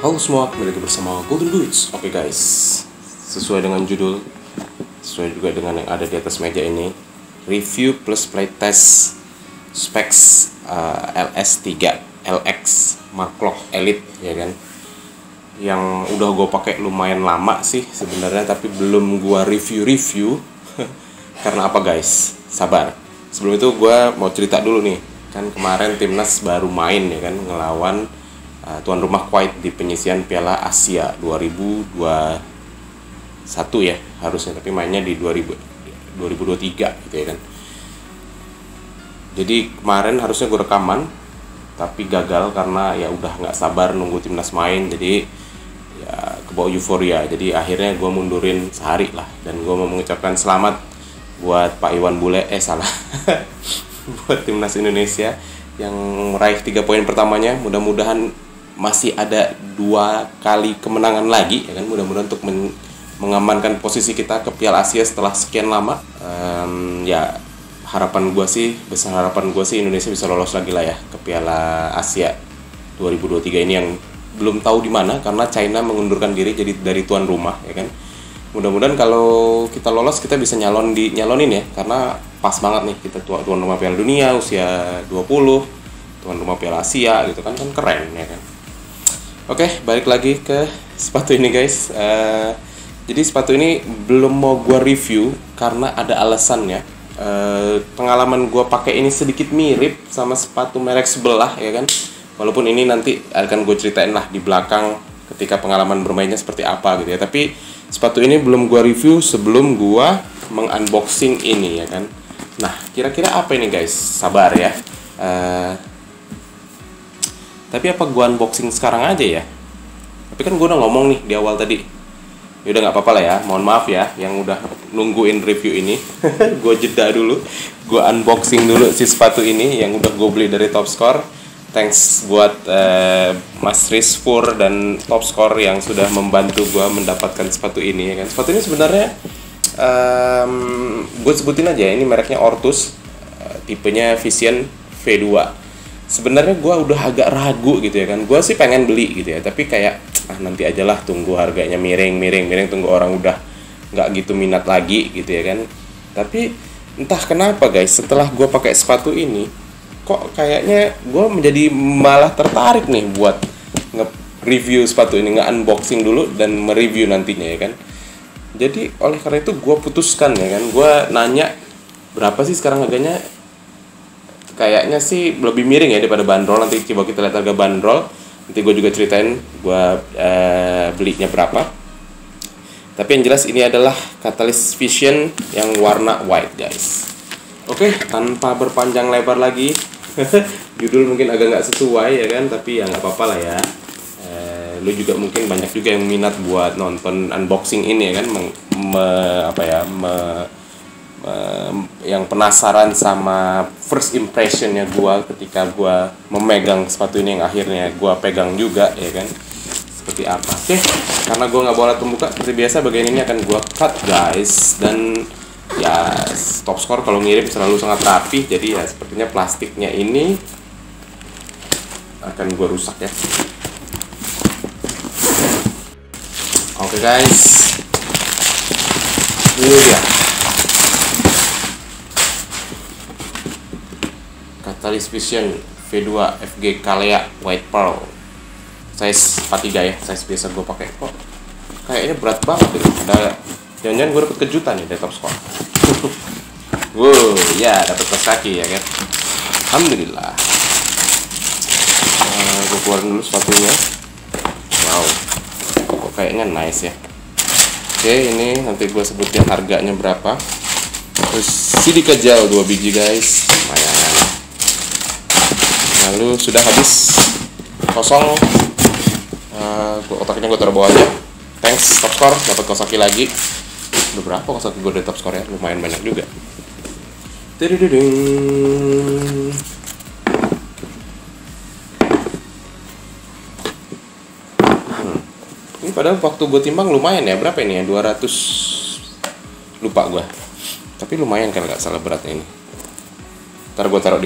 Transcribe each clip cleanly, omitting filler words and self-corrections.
Halo semua, kembali lagi bersama Golden Boots. Oke guys, sesuai dengan judul, sesuai juga dengan yang ada di atas meja ini, review plus playtest specs LS3 LX Mark Elite, ya kan, yang udah gue pakai lumayan lama sih sebenarnya, tapi belum gue review karena apa guys, sabar. Sebelum itu gue mau cerita dulu nih, kan kemarin timnas baru main ya kan, ngelawan tuan rumah Kuwait di penyisian Piala Asia 2021 ya harusnya, tapi mainnya di 2023 gitu ya kan. Jadi kemarin harusnya gue rekaman tapi gagal karena ya udah nggak sabar nunggu timnas main, jadi ya kebawa euforia. Jadi akhirnya gue mundurin sehari lah, dan gue mau mengucapkan selamat buat Pak Iwan Bule, salah buat timnas Indonesia yang meraih 3 poin pertamanya. Mudah-mudahan masih ada 2 kali kemenangan lagi ya kan, mudah-mudahan untuk mengamankan posisi kita ke Piala Asia setelah sekian lama. Ya harapan gue sih, besar harapan gue sih Indonesia bisa lolos lagi lah ya ke Piala Asia 2023 ini, yang belum tahu di mana karena China mengundurkan diri jadi dari tuan rumah ya kan. Mudah-mudahan kalau kita lolos kita bisa nyalonin ya, karena pas banget nih kita tuan rumah Piala Dunia usia 20, tuan rumah Piala Asia gitu kan keren ya kan. Oke, balik lagi ke sepatu ini guys. Jadi sepatu ini belum mau gue review karena ada alasannya. Pengalaman gue pakai ini sedikit mirip sama sepatu merek sebelah ya kan. Walaupun ini nanti akan gue ceritain lah di belakang ketika pengalaman bermainnya seperti apa gitu ya. Tapi sepatu ini belum gue review sebelum gue mengunboxing ini ya kan. Nah, kira-kira apa ini guys? Sabar ya. Tapi apa gua unboxing sekarang aja ya? Tapi kan gua udah ngomong nih di awal tadi. Ya udah nggak apa-apa lah ya. Mohon maaf ya yang udah nungguin review ini. Gua jeda dulu. Gua unboxing dulu si sepatu ini yang udah gue beli dari Top Score. Thanks buat Mas Rizfur dan Top Score yang sudah membantu gua mendapatkan sepatu ini ya kan. Sepatu ini sebenarnya gue sebutin aja, ini mereknya Ortus, tipenya Vision V2. Sebenarnya gue udah agak ragu gitu ya kan, gue sih pengen beli gitu ya, tapi kayak nanti aja lah, tunggu harganya miring, tunggu orang udah nggak gitu minat lagi gitu ya kan. Tapi entah kenapa guys, setelah gue pakai sepatu ini kok kayaknya gue menjadi malah tertarik nih buat nge-review sepatu ini, nge-unboxing dulu dan mereview nantinya ya kan. Jadi oleh karena itu gue putuskan ya kan, gue nanya berapa sih sekarang harganya. Kayaknya sih lebih miring ya daripada bandrol. Nanti coba kita lihat harga bandrol. Nanti gue juga ceritain gue belinya berapa. Tapi yang jelas ini adalah Catalyst Vision yang warna white guys. Oke, tanpa berpanjang lebar lagi. Judul mungkin agak nggak sesuai ya kan, tapi ya nggak apa-apa lah ya. Lu juga mungkin banyak juga yang minat buat nonton unboxing ini ya kan, yang penasaran sama first impressionnya gue ketika gue memegang sepatu ini, yang akhirnya gue pegang juga ya kan, seperti apa. Oke, karena gue nggak boleh pembuka seperti biasa, bagian ini akan gue cut guys. Dan ya Top Score kalau ngirim selalu sangat rapi, jadi ya sepertinya plastiknya ini akan gue rusak ya. Oke guys, ini dia Catalyst Vision V2 FG Kalea White Pearl, size 43 ya, size biasa gue pakai. Kok kayaknya berat banget gitu. Jangan-jangan gue dapet kejutan nih dari Top Score. Wow, ya dapet kaos kaki ya kan. Alhamdulillah. Gue keluarin dulu sepatunya. Wow, kok kayaknya nice ya. Oke, ini nanti gue sebutin harganya berapa. Terus silika gel 2 biji guys, lumayan. Lalu sudah habis kosong, otaknya gue taruh bawah aja. Thanks Top Score, dapat kaos kaki lagi. Udah berapa kaos kaki gue dari Top Score ya? Lumayan banyak juga. Ini padahal waktu gue timbang lumayan ya, berapa ini ya? 200, lupa gue. Tapi lumayan kan, nggak salah beratnya ini. Ntar gue taruh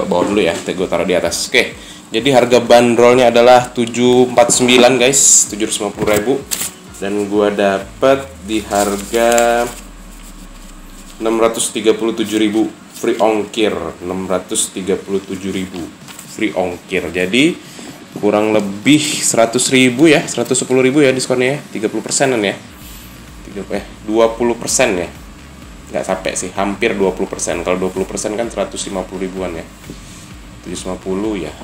bawah dulu ya, gue taruh di atas. Oke, Jadi harga bandrolnya adalah 749 guys, 750.000, dan gua dapet di harga 637.000 free ongkir. 637.000 free ongkir. Jadi kurang lebih 100.000 ya, 110.000 ya diskonnya ya, 30%an ya. 20% ya. Nggak sampai sih, hampir 20%. Kalau 20% kan 150.000-an ya. 750 ya.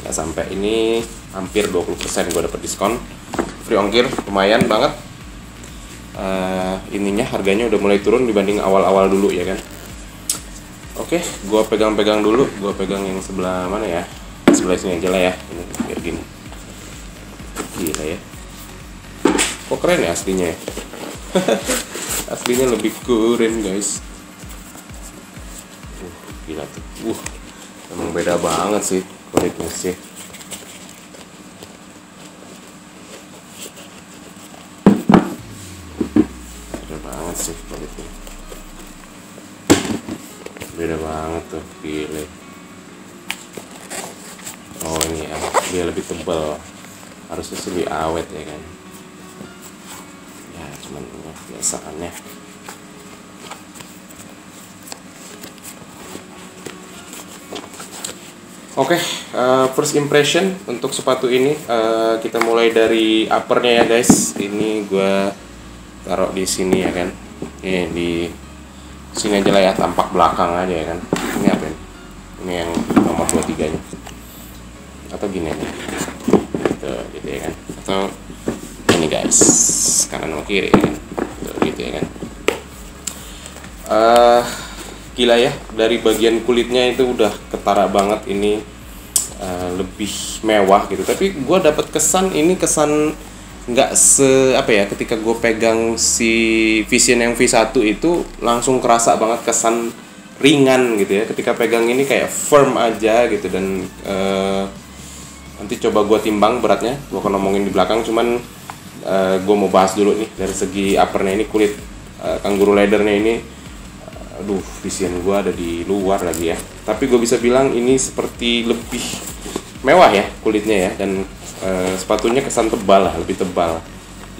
Nggak sampai, ini hampir 20% gue dapet diskon. Free ongkir, lumayan banget. Ininya harganya udah mulai turun dibanding awal-awal dulu ya kan. Oke, gue pegang-pegang dulu. Gue pegang yang sebelah mana ya? Sebelah sini aja lah ya. Ini biar gini. Gila ya. Kok keren ya aslinya ya? Aslinya lebih keren guys. Gila tuh. Emang beda banget sih kulitnya sih. Beda banget sih kulitnya. Beda banget tuh, gila. Oh ini ya, dia lebih tebal. Harusnya sih lebih awet ya kan. Ya cuman biasaannya. Oke, first impression untuk sepatu ini, kita mulai dari uppernya ya guys. Ini gue taruh di sini ya kan. Ini di sini aja lah ya, tampak belakang aja ya kan. Ini apa ini? Ini yang nomor 23 nya. Atau gini aja. Gitu ya kan. Atau ini guys, kanan sama kiri ya kan. Gitu ya kan. Gila ya, dari bagian kulitnya itu udah ketara banget ini, lebih mewah gitu. Tapi gue dapet kesan ini, kesan nggak apa ya, ketika gue pegang si Vision yang V1 itu langsung kerasa banget kesan ringan gitu ya. Ketika pegang ini kayak firm aja gitu. Dan nanti coba gue timbang beratnya, gue akan ngomongin di belakang. Cuman gue mau bahas dulu nih dari segi uppernya ini, kulit kangguru leathernya ini. Aduh, Vision gue ada di luar lagi ya. Tapi gue bisa bilang ini seperti lebih mewah ya kulitnya ya. Dan sepatunya kesan tebal lah, lebih tebal.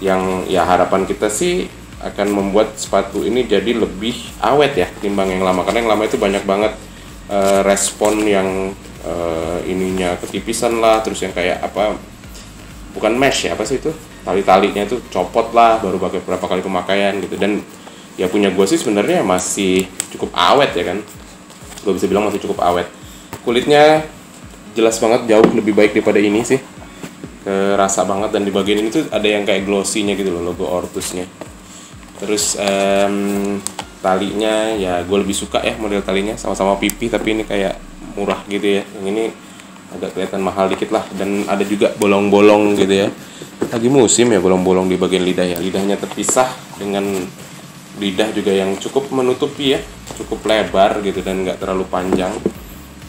Yang ya harapan kita sih akan membuat sepatu ini jadi lebih awet ya timbang yang lama. Karena yang lama itu banyak banget respon yang ininya ketipisan lah. Terus yang kayak apa, bukan mesh ya, apa sih itu, tali-talinya tuh copot lah baru pakai berapa kali pemakaian gitu. Dan ya punya gue sih sebenarnya masih cukup awet ya kan. Gue bisa bilang masih cukup awet. Kulitnya jelas banget jauh lebih baik daripada ini sih. Kerasa banget, dan di bagian ini tuh ada yang kayak glossy-nya gitu loh, logo Ortusnya. Terus talinya ya gue lebih suka ya model talinya, sama-sama pipih tapi ini kayak murah gitu ya. Yang ini agak kelihatan mahal dikit lah, dan ada juga bolong-bolong gitu ya. Lagi musim ya bolong-bolong di bagian lidah ya. Lidahnya terpisah dengan lidah juga yang cukup menutupi ya, cukup lebar gitu dan nggak terlalu panjang.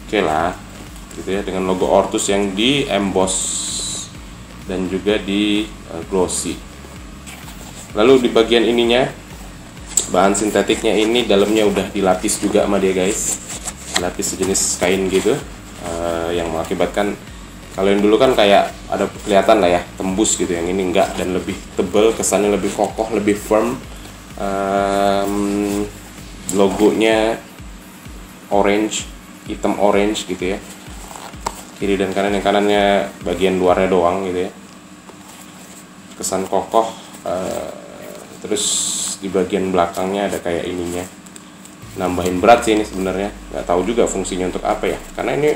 Oke lah gitu ya, dengan logo Ortus yang di emboss dan juga di glossy. Lalu di bagian ininya, bahan sintetiknya ini dalamnya udah dilapis juga sama dia guys, dilapis sejenis kain gitu, yang mengakibatkan, kalau yang dulu kan kayak ada kelihatan lah ya tembus gitu, yang ini enggak, dan lebih tebal, kesannya lebih kokoh, lebih firm. Logonya orange, hitam orange gitu ya, kiri dan kanan. Yang kanannya bagian luarnya doang gitu ya, kesan kokoh. Terus di bagian belakangnya ada kayak ininya, nambahin berat sih ini sebenarnya. Nggak tahu juga fungsinya untuk apa ya, karena ini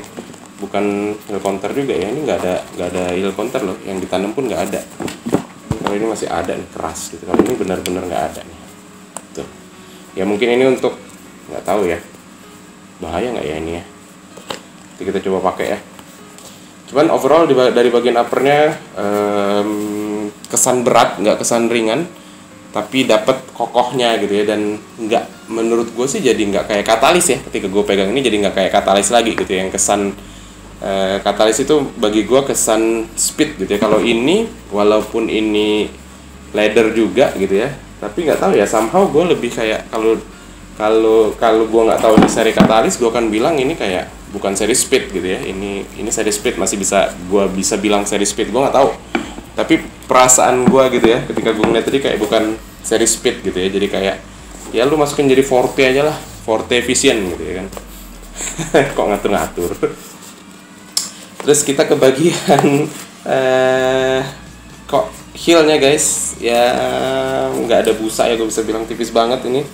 bukan heel counter juga ya. Ini nggak ada heel counter loh, yang ditanam pun nggak ada. Kalau ini masih ada nih, keras gitu. Kalau ini benar-benar nggak ada nih. Tuh. Ya mungkin ini untuk, nggak tahu ya, bahaya nggak ya ini ya. Nanti kita coba pakai ya. Cuman overall dari bagian uppernya kesan berat, nggak kesan ringan, tapi dapat kokohnya gitu ya. Dan nggak, menurut gue sih jadi nggak kayak katalis ya. Ketika gue pegang ini jadi nggak kayak katalis lagi gitu ya. Yang kesan katalis itu bagi gue kesan speed gitu ya. Kalau ini walaupun ini leather juga gitu ya, tapi nggak tahu ya, somehow gue lebih kayak, kalau gue nggak tahu ini seri katalis, gue akan bilang ini kayak bukan seri speed gitu ya. Ini seri speed, masih bisa bilang seri speed, gue nggak tahu. Tapi perasaan gue gitu ya ketika gue ngeliat tadi kayak bukan seri speed gitu ya. Jadi kayak ya lu masukin jadi forte aja lah, forte efisien gitu ya kan. Kok ngatur-ngatur. Terus kita ke bagian kok heelnya guys, ya nggak ada busa ya, gue bisa bilang tipis banget ini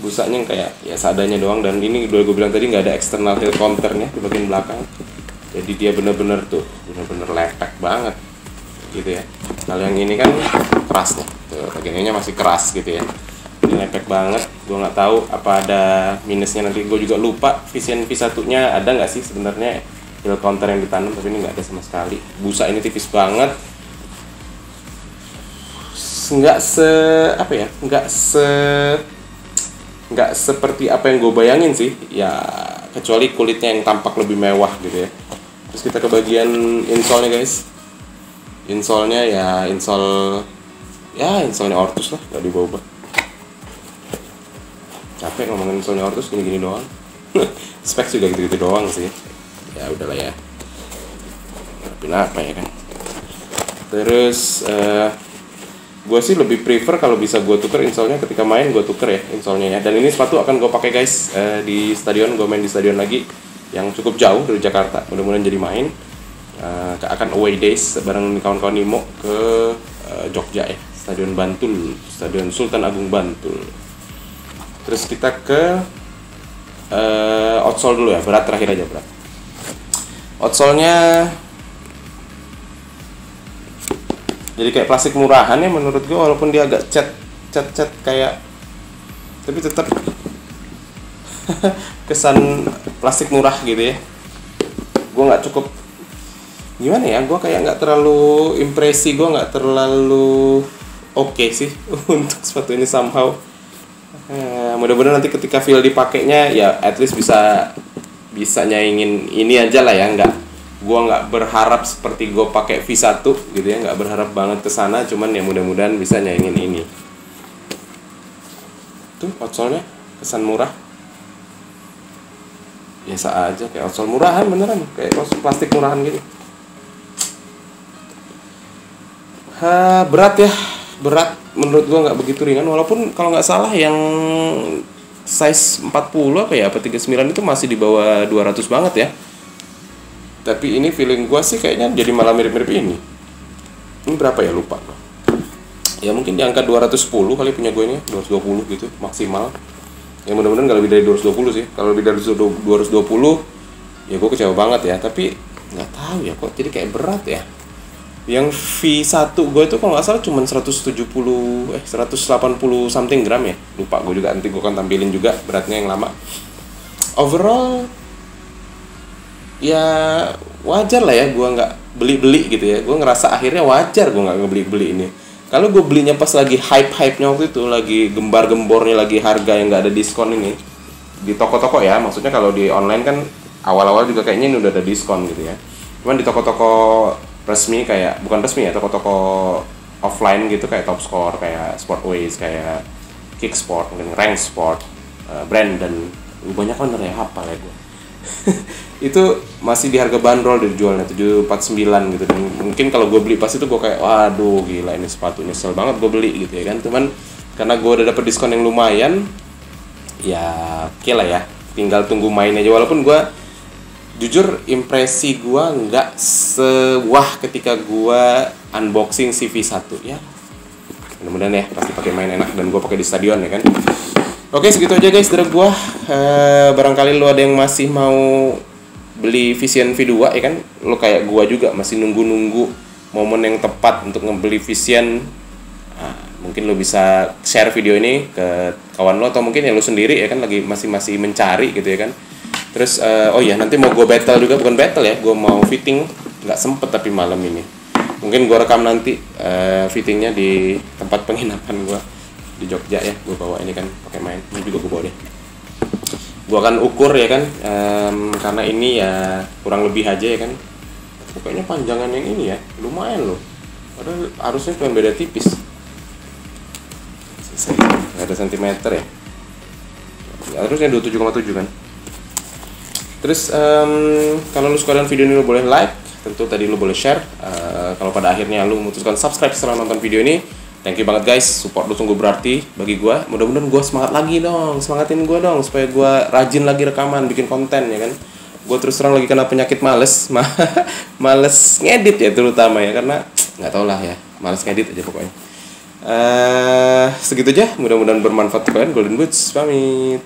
busanya, kayak ya seadanya doang. Dan ini udah gue bilang tadi nggak ada external heel counternya di bagian belakang, jadi dia bener-bener lepek banget gitu ya. Kalau yang ini kan keras nih, tuh bagian ininya masih keras gitu ya, ini lepek banget. Gue nggak tahu apa ada minusnya, nanti gue juga lupa Vision V1 nya ada nggak sih sebenarnya heel counter yang ditanam, tapi ini nggak ada sama sekali. Busa ini tipis banget, nggak seperti apa yang gue bayangin sih ya, kecuali kulitnya yang tampak lebih mewah gitu ya. Terus kita ke bagian insole-nya guys. Insole-nya ya insole-nya Ortus lah, nggak diubah. Capek ngomongin insole-nya Ortus, gini-gini doang. Spek juga gitu-gitu doang sih. Ya udahlah ya. Apa ya kan. Terus gue sih lebih prefer kalau bisa gue tuker insole-nya ketika main, gue tuker ya insole-nya ya. Dan ini sepatu akan gue pakai guys di stadion, gue main di stadion lagi yang cukup jauh dari Jakarta, mudah-mudahan jadi main. Akan away days bareng kawan-kawan Nimo ke Jogja ya, Stadion Bantul, Stadion Sultan Agung Bantul. Terus kita ke outsole dulu ya, berat terakhir aja berat. Outsole-nya jadi kayak plastik murahan ya menurut gue, walaupun dia agak cat kayak, tapi tetap kesan plastik murah gitu ya. Gue nggak cukup gimana ya, gue kayak nggak terlalu impresi, gue nggak terlalu oke sih untuk sepatu ini somehow. Mudah-mudahan nanti ketika feel dipakainya ya at least bisa nyaingin ini aja lah ya. Gue nggak berharap seperti gue pakai V1 gitu ya, nggak berharap banget ke sana, cuman ya mudah-mudahan bisa nyaingin ini. Tuh outsole-nya kesan murah, biasa aja kayak outsole murahan beneran, kayak plastik murahan gitu. Berat ya, berat menurut gue nggak begitu ringan, walaupun kalau nggak salah yang size 40 apa 39 itu masih di bawah 200 banget ya. Tapi ini feeling gue sih kayaknya jadi malah mirip-mirip ini. Ini berapa ya, lupa gue. Ya mungkin di angka 210 kali punya gue ini, 220 gitu maksimal. Ya mudah-mudahan nggak lebih dari 220 sih. Kalau lebih dari 220 ya gue kecewa banget ya. Tapi nggak tahu ya kok jadi kayak berat ya. Yang V1 gue itu kalau nggak salah cuma 180 something gram ya. Lupa gue juga, nanti gue akan tampilin juga beratnya yang lama. Overall ya wajar lah ya gue nggak beli gitu ya. Gue ngerasa akhirnya wajar gue nggak ngebeli ini. Kalau gue belinya pas lagi hype-nya waktu itu, lagi gembar-gembornya, lagi harga yang nggak ada diskon ini di toko-toko ya. Maksudnya kalau di online kan awal-awal juga kayaknya ini udah ada diskon gitu ya. Cuman di toko-toko resmi, kayak bukan resmi ya, toko-toko offline gitu kayak Top Score, kayak Sportways, kayak Kicksport, mungkin Rank Sport, Brandon, banyak bener ya, hafal ya gue. Itu masih di harga bandrol dijualnya 749 gitu. Dan mungkin kalau gue beli pas itu gue kayak waduh gila ini sepatu, nyesel banget gue beli gitu ya kan. Cuman karena gue udah dapet diskon yang lumayan ya oke lah ya, tinggal tunggu main aja. Walaupun gue jujur impresi gue nggak sewah ketika gue unboxing CV1 ya. Mudah-mudahan ya pasti pakai main enak, dan gue pakai di stadion ya kan. Oke, segitu aja guys dari gue. Barangkali lo ada yang masih mau beli Vision V2 ya kan, lo kayak gue juga masih nunggu momen yang tepat untuk ngebeli Vision. Mungkin lo bisa share video ini ke kawan lo, atau mungkin ya lo sendiri ya kan lagi masih mencari gitu ya kan. Terus oh iya, nanti mau gue battle juga, bukan battle ya, gue mau fitting, nggak sempet tapi malam ini. Mungkin gue rekam nanti fittingnya di tempat penginapan gue di Jogja ya. Gue bawa ini kan pakai main, ini juga gue bawa deh. Gue akan ukur ya kan, karena ini ya kurang lebih aja ya kan. Pokoknya panjangan yang ini ya lumayan loh, padahal harusnya cuma beda tipis, nggak ada sentimeter ya, harusnya 27,7 kan. Terus kalau lu suka dengan video ini lu boleh like, tentu tadi lu boleh share. Kalau pada akhirnya lu memutuskan subscribe setelah nonton video ini, thank you banget guys, support lu sungguh berarti bagi gua. Mudah-mudahan gua semangat lagi dong, semangatin gua dong supaya gua rajin lagi rekaman, bikin konten ya kan. Gua terus terang lagi kena penyakit males, males ngedit ya terutama ya, karena nggak tau lah ya, males ngedit aja pokoknya. Segitu aja, mudah-mudahan bermanfaat kalian. Golden Boots pamit.